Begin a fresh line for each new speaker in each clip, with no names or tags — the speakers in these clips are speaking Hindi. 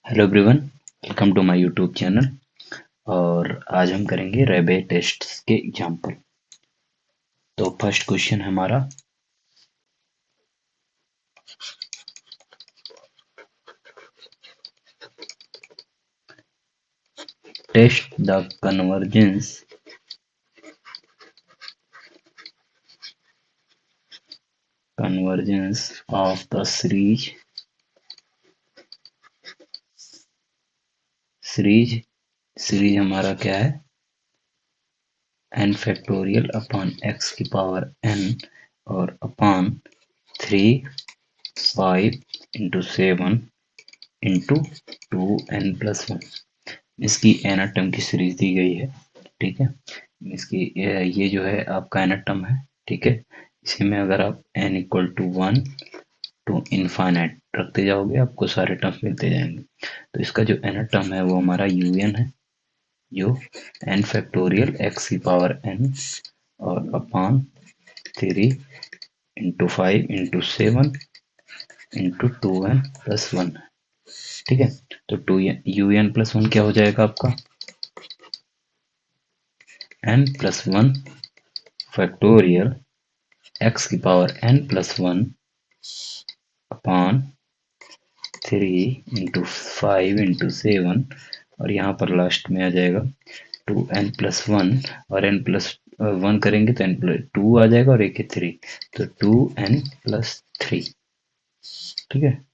Hello everyone, welcome to my YouTube channel. और आज हम करेंगे रेबे टेस्ट्स के एग्जाम्पल। तो फर्स्ट क्वेश्चन हमारा, test the convergence of the series हमारा क्या है, n फैक्टोरियल अपॉन x की पावर n और अपॉन 3, 5 into 7 इंटू 2n+1। इसकी एन टर्म की सीरीज दी गई है। ठीक है, इसकी ये जो है आपका एन टर्म है। ठीक है, इसी में अगर आप n=1 टू इनफाइनाइट रखते जाओगे आपको सारे टर्म्स मिलते जाएंगे। तो इसका जो एन टर्म है वो हमारा un है, जो n फैक्टोरियल x की पावर n और upon 3 into 5 into 7 into 2n+1 है। ठीक है, तो 2un+1 क्या हो जाएगा आपका, n+1 फैक्टोरियल x की power n+1 upon 3 into 5 into 7, और यहाँ पर लास्ट में आ जाएगा 2n+1 और n+1 करेंगे तो n+2 आ जाएगा और एक 3, तो 2n+3। ठीक है,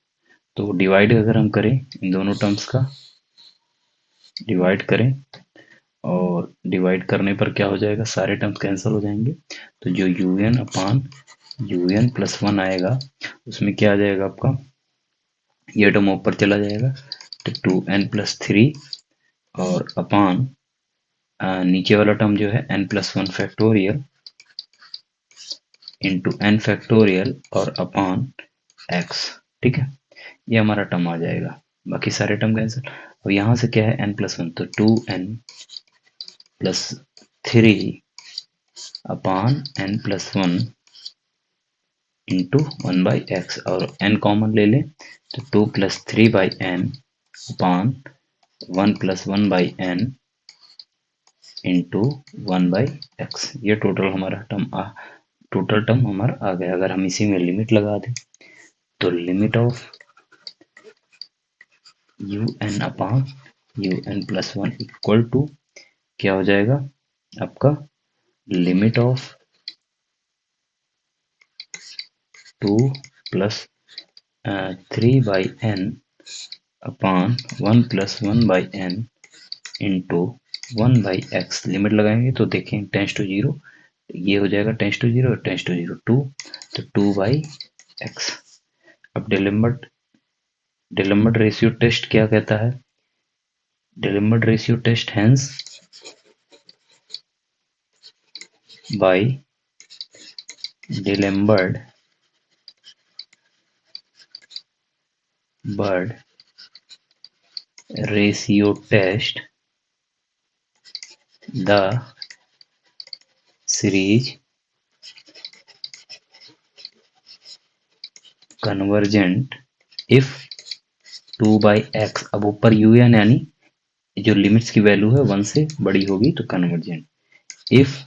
तो डिवाइड अगर हम करें इन दोनों टर्म्स का डिवाइड करें, और डिवाइड करने पर क्या हो जाएगा, सारे टर्म्स कैंसिल हो जाएंगे। तो जो un अपॉन un+1 आएगा उसमें क्या आ जाएगा आपका, ये टर्म ऊपर चला जाएगा तो 2n+3 और अपॉन नीचे वाला टर्म जो है n+1 factorial into n factorial और अपॉन x। ठीक है, ये हमारा टर्म आ जाएगा, बाकी सारे टर्म कैंसिल। और यहाँ से क्या है n+1, तो 2n+3 upon n+1 into 1/x, और n कॉमन ले लें तो 2+3/n upon 1+1/n into 1/x। ये टोटल टर्म हमारा आ गया। अगर हम इसी में लिमिट लगा दें तो limit of un upon un+1 equal to क्या हो जाएगा आपका, limit of 2+3/n upon 1+1/n into 1/x। Limit लगाएंगे तो देखें टेंस टू जीरो, ये हो जाएगा tends to zero, tends to zero 2, तो 2/x। अब डिलम्बर्ट रेशियो टेस्ट क्या कहता है, D'Alembert ratio test hence by D'Alembert ratio test the series convergent if 2/x। अब ऊपर un यानी जो लिमिट्स की वैल्यू है 1 से बड़ी होगी तो convergent, if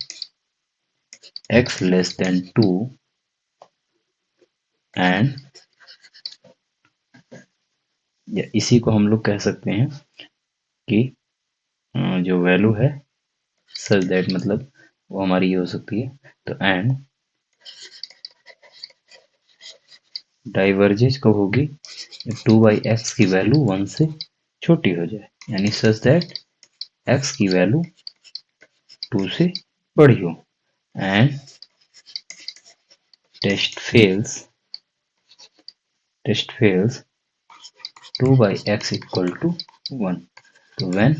x less than 2 and, या इसी को हम लोग कह सकते हैं कि जो वैल्यू है सच दैट, मतलब वो हमारी ये हो सकती है। तो एंड डाइवर्जेज कब होगी, 2/x की वैल्यू 1 से छोटी हो जाए, यानी सच दैट x की वैल्यू 2 से बड़ी हो। And test fails 2/x equal to 1, तो व्हेन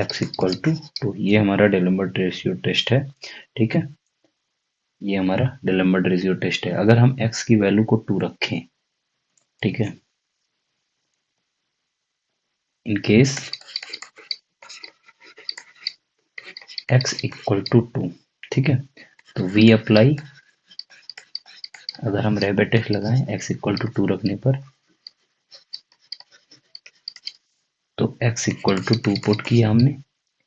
x इक्वल टू 2। ये हमारा डिलम्बर्ट रेशियो टेस्ट है। ठीक है, ये हमारा डिलम्बर्ट रेशियो टेस्ट है। अगर हम x की वैल्यू को 2 रखें, ठीक है, in case x equal to 2, ठीक है, तो v अप्लाई, अगर हम रेबे टेस्ट लगाएं x इक्वल टू 2 रखने पर, x इक्वल टू 2 पुट किया हमने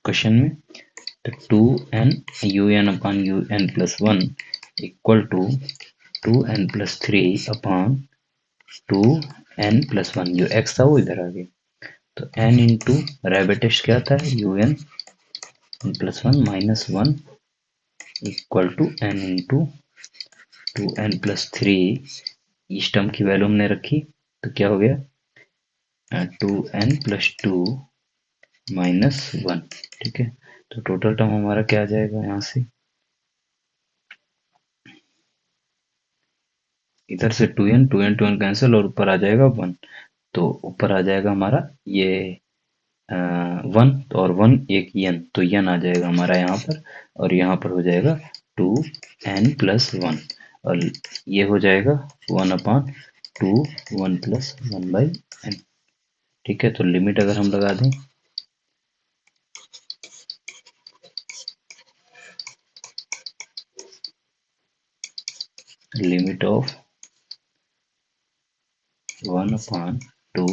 क्वेश्चन में, तो 2n un upon un plus 1 equal to 2n plus 3 upon 2n plus 1, जो x था वो इधर आ गया, तो n इंटू रेबिटेस्ट क्या था un plus 1 minus 1 equal to n into 2n plus 3, इस टर्म की वैल्यू हमने रखी तो क्या हो गया 2n प्लस 2 माइनस 1, ठीक है। तो टोटल टर्म हमारा क्या आ जाएगा, यहाँ से इधर से 2n कैंसिल और ऊपर आ जाएगा 1, तो ऊपर आ जाएगा हमारा ये 1 और 1 एक n, तो n आ जाएगा हमारा यहाँ पर, और यहाँ पर हो जाएगा 2n प्लस 1, और ये हो जाएगा 1 अपॉन 2 1 प्लस 1 बाई n, ठीक है। तो लिमिट अगर हम लगा दें, limit of 1 upon 2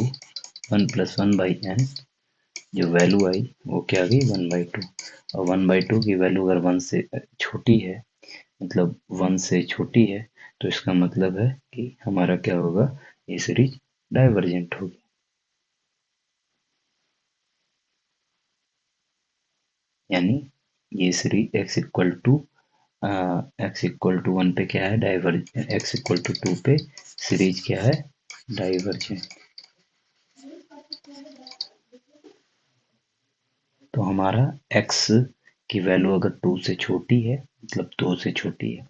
1 plus 1 by n, जो वैल्यू आई वो क्या आ गई 1/2, और 1/2 की वैल्यू अगर 1 से छोटी है, मतलब 1 से छोटी है, तो इसका मतलब है कि हमारा क्या होगा, ये सीरीज डाइवर्जेंट होगी। यानी ये सीरीज x इक्वल टू 1 पे क्या है डाइवर्जेंट, x इक्वल टू 2 पे सीरीज क्या है डाइवर्जेंट। तो हमारा x की वैल्यू अगर 2 से छोटी है, मतलब 2 से छोटी है,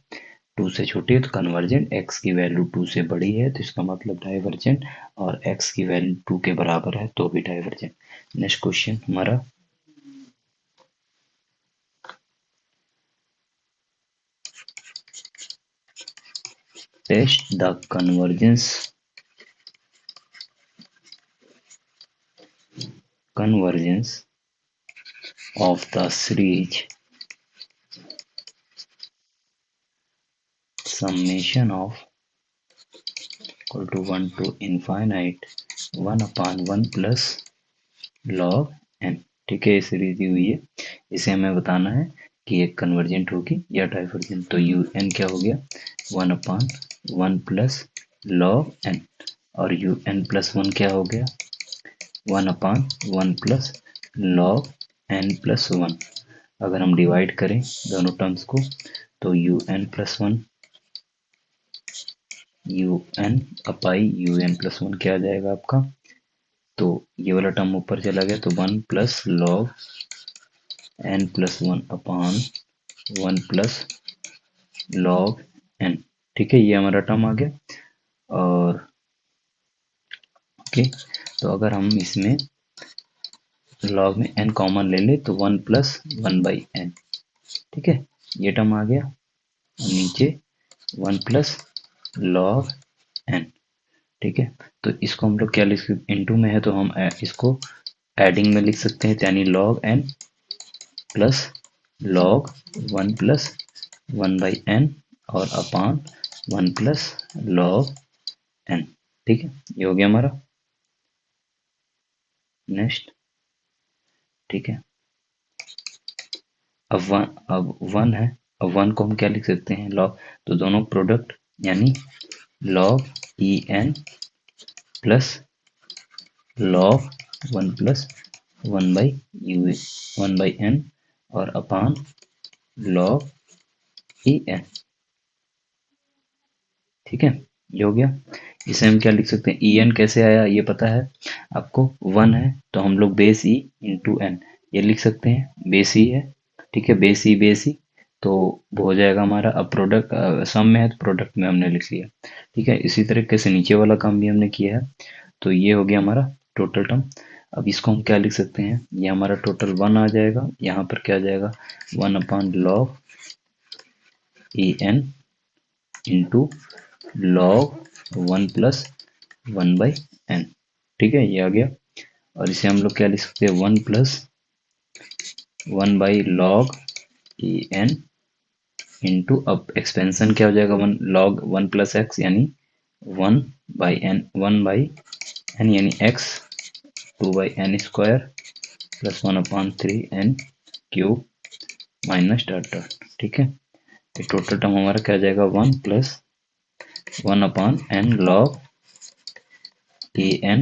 2 से छोटी है तो कन्वर्जेंट, x की वैल्यू 2 से बड़ी है तो इसका मतलब डाइवर्जेंट, और x की वैल्यू 2 के बराबर है तो भी डाइवर्जेंट। नेक्स्ट क्वेश्चन हमारा, test the convergence of the series summation of equal to 1 to infinite 1 upon 1 plus log n, ठीक है। ये सीरीज दी हुई है, इसे हमें बताना है कि ये कन्वर्जेंट होगी या डाइवर्जेंट। तो यू एन क्या हो गया 1 अपॉन 1 प्लस लॉग एन, और यू एन प्लस 1 क्या हो गया 1 upon 1 plus log n plus 1। अगर हम डिवाइड करें दोनों टर्म्स को, तो u N plus 1 u n upon u N plus 1 क्या आ जाएगा आपका, तो ये वाला टर्म ऊपर चला गया तो 1 plus log n plus 1 upon 1 plus log n, ठीक है। ये हमारा टर्म आ गया, और ओके, तो अगर हम इसमें लॉग में एन कॉमन ले ले तो 1 प्लस 1 बाई एन, ठीक है, ये टर्म आ गया, और नीचे 1 प्लस लॉग एन, ठीक है। तो इसको हम लोग क्या लिख सकते, इनटू में है तो हम इसको एडिंग में लिख सकते हैं, यानी log n plus log 1 plus 1 by n और अपान 1 प्लस लॉग एन, ठीक है। ये हो गया हमारा। नेक्स्ट, ठीक है, अब वन है, अब वन को हम क्या लिख सकते हैं लॉग, तो दोनों प्रोडक्ट यानी log e n plus log 1 plus 1 by u 1 by n और अपान लॉग ई एन, ठीक है। ये हो गया। इसे हम क्या लिख सकते हैं, ई एन कैसे आया ये पता है आपको, 1 है तो हम लोग बेस ई इंटू एन ये लिख सकते हैं, बेस ई है, ठीक है, बेस ई, तो वो हो जाएगा हमारा। अब प्रोडक्ट सम में है तो प्रोडक्ट में हमने लिख लिया, ठीक है। इसी तरीके से नीचे वाला काम भी हमने किया है, तो ये हो गया हमारा टोटल टर्म। अब इसको हम क्या लिख सकते हैं, ये हमारा टोटल 1 आ जाएगा, यहाँ पर क्या आ जाएगा 1 upon log e n into log 1 plus 1 by n, ठीक है, ये आ गया। और इसे हम लोग क्या लिख सकते हैं 1 plus 1 by log e n into, अब एक्सपेंशन क्या हो जाएगा 1 लॉग 1 प्लस एक्स, यानी 1 बाई एन, 1 बाई एन यानी x 2/n² plus 1/3n³ minus dot dot. ठीक है, तो टोटल टर्म हमारा क्या आ जाएगा 1 plus 1/n log en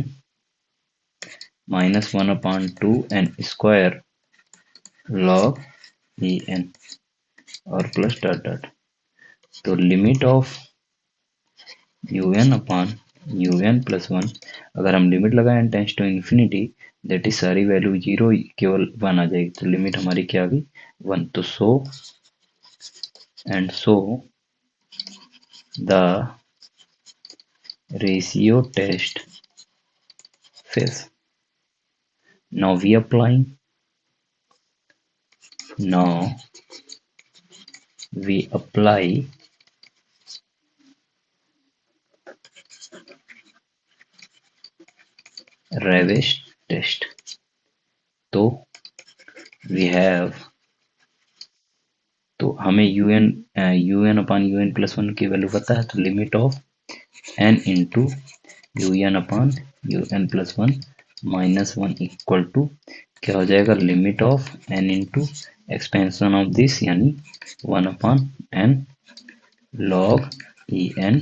minus 1/2n² log en और प्लस डॉट डॉट। तो लिमिट ऑफ un/un+1, अगर हम लिमिट लगाएं n tends to infinity, that is सारी वैल्यू 0, केवल 1 आ जाएगी, तो लिमिट हमारी क्या आ गई 1। तो so the ratio test fails. Now we apply Ravish test। तो we have, तो हमें un/un+1 की वैल्यू पता है, तो limit of n into un/un+1 -1 equal to क्या हो जाएगा, limit of n into expansion of this यानी 1/n log en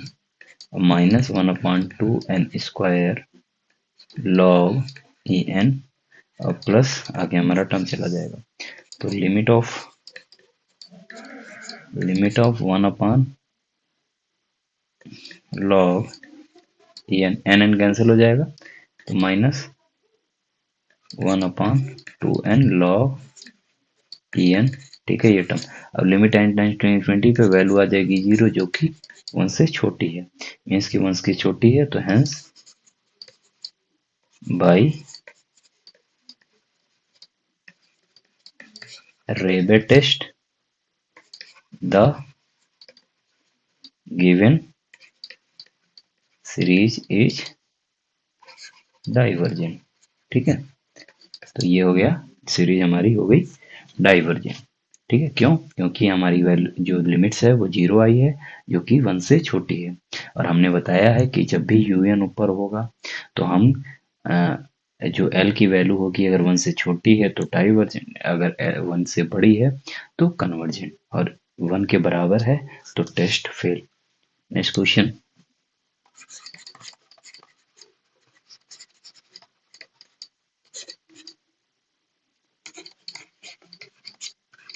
minus 1/2n² log en और प्लस आगे हमारा टर्म चला जाएगा। तो limit of 1 log en cancel हो जाएगा, तो माइनस 1/2n log en। ठीक है, ये टर्म। अब limit n tends to infinity पे वैल्यू आ जाएगी 0, जो कि 1 से छोटी है, मीन्स की 1 की छोटी है, तो hence by Rabe test the given series is divergent। ठीक है, तो ये हो गया, सीरीज हमारी हो गई डाइवर्जेंट। ठीक है, क्यों? क्योंकि हमारी वैल्यू जो लिमिट्स है वो 0 आई है, जो कि 1 से छोटी है। और हमने बताया है कि जब भी un ऊपर होगा तो हम जो l की वैल्यू होगी, अगर 1 से छोटी है तो डाइवर्जेंट, अगर 1 से बड़ी है तो कन्वर्जेंट, और 1 के बराबर है तो test fail. Next question.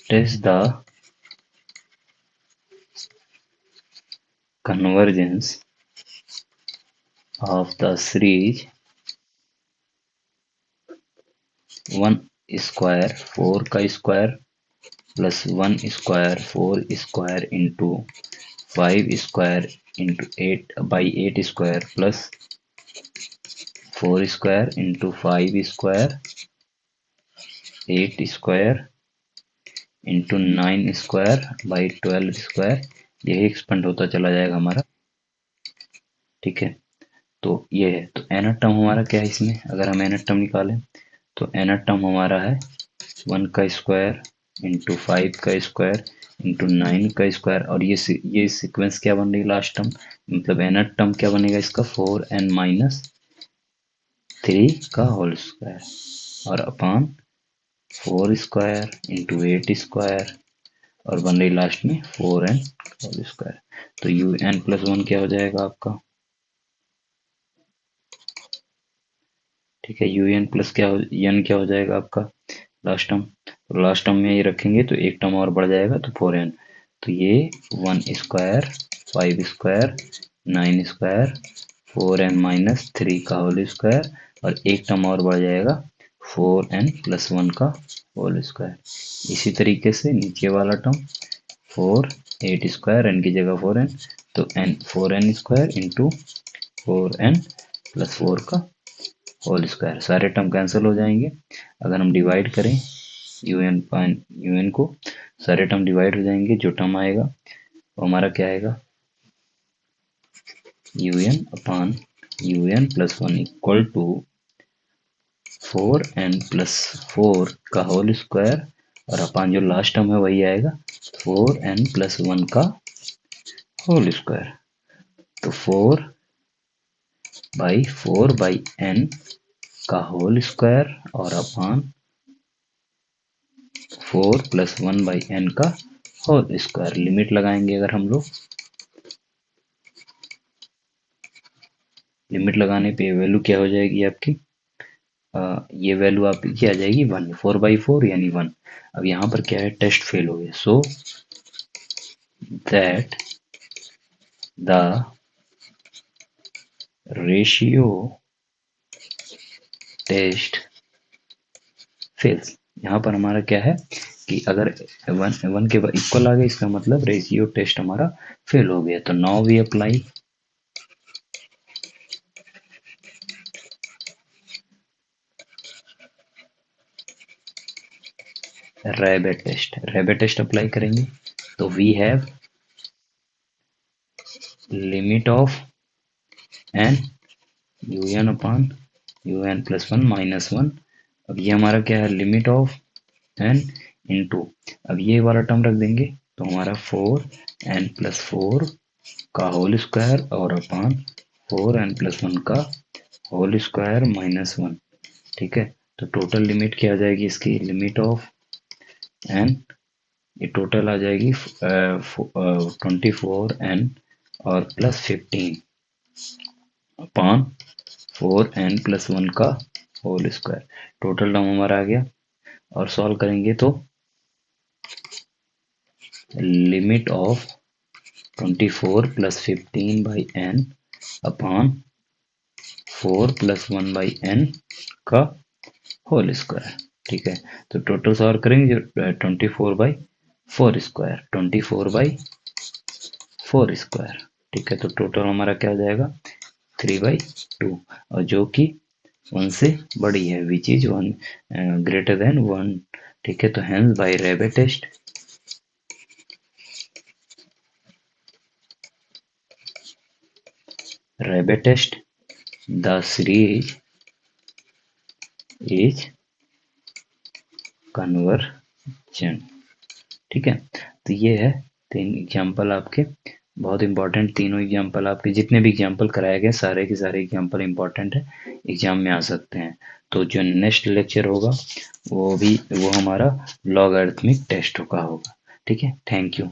Test the convergence of the series 1 square 4 का square plus 1 square 4 square into 5 square into 8 square plus 4 square into 5 square 8 square into 9 square by 12 square, यही एक्सपेंड होता चला जाएगा हमारा। ठीक है, तो ये है। तो nth टर्म हमारा क्या है इसमें, अगर हम nth टर्म निकालें तो nth टर्म हमारा है 1 का स्क्वायर इंटू 5 का स्क्वायर इंटू 9 का स्क्वायर, और ये सीक्वेंस क्या बन रही है लास्ट टर्म, मतलब nth टर्म क्या बनेगा इसका 4n-3 का होल स्क्वायर और अपान 4 स्क्वायर इंटू 8 स्क्वायर और बन रही लास्ट में 4n होल स्क्वायर। तो un+1 क्या हो जाएगा आपका, ठीक है, un प्लस क्या हो, n क्या हो जाएगा आपका लास्ट टर्म, तो लास्ट टर्म में ये रखेंगे तो एक टर्म और बढ़ जाएगा तो 4n, तो ये 1 स्क्वायर 5 स्क्वायर 9 स्क्वायर 4n-3 का होल स्क्वायर और एक टर्म और बढ़ जाएगा 4n+1 का होल स्क्वायर। इसी तरीके से नीचे वाला टर्म 8 स्क्वायर n की जगह 4n, तो n 4n square into 4n+4 का होल स्क्वायर, सारे टर्म कैंसिल हो जाएंगे। अगर हम डिवाइड करें un को, सारे टर्म डिवाइड हो जाएंगे, जो टर्म आएगा वो हमारा क्या आएगा, un/un+1 इक्वल टू 4n+4 का होल स्क्वायर और अपान जो लास्ट टर्म है वही आएगा 4n+1 का होल स्क्वायर। तो 4/4/n का होल स्क्वायर और अपान 4 + 1/n का होल स्क्वायर। लिमिट लगाएंगे अगर हम लोग, लिमिट लगाने पे वैल्यू क्या हो जाएगी आपकी, ये वैल्यू आपकी आ जाएगी 1, 4/4 यानी 1। अब यहाँ पर क्या है, टेस्ट फेल हो गया, so that the ratio test fails. यहाँ पर हमारा क्या है कि अगर वन के इक्वल आ गया, इसका मतलब रेशियो टेस्ट हमारा फेल हो गया। तो now we apply rabbit test. Rabbit test apply करेंगे तो we have limit of N U N upon U N plus one minus one. अब ये हमारा क्या है, लिमिट ऑफ एन इंटू, अब ये वाला टर्म रख देंगे तो हमारा 4n+4 का होल स्क्वायर और अपान 4n+1 का होल स्क्वायर माइनस वन। ठीक है, तो टोटल लिमिट क्या आ जाएगी इसकी, लिमिट ऑफ एन, ये टोटल आ जाएगी 24n और प्लस 15 अपान 4n+1 का होल स्क्वायर। टोटल टर्म हमारा आ गया और सॉल्व करेंगे तो limit of 24 + 15/n upon 4 + 1/n का होल स्क्वायर। ठीक है, तो टोटल सॉल्व करेंगे 24/4 स्क्वायर, 24/4 स्क्वायर। ठीक है, तो टोटल हमारा क्या आ जाएगा 3/2, और जो कि 1 से बड़ी है, विच इज 1 ग्रेटर देन 1। ठीक है, तो hence by rabbit test the series is convergent. ठीक है, तो ये है 3 एग्जाम्पल आपके, बहुत इंपॉर्टेंट। तीनों एग्जाम्पल आपके जितने भी एग्जाम्पल कराए गए सारे के सारे एग्जाम्पल इंपॉर्टेंट है, एग्जाम में आ सकते हैं। तो जो नेक्स्ट लेक्चर होगा वो हमारा लॉगरिथमिक टेस्ट का होगा। ठीक है, थैंक यू।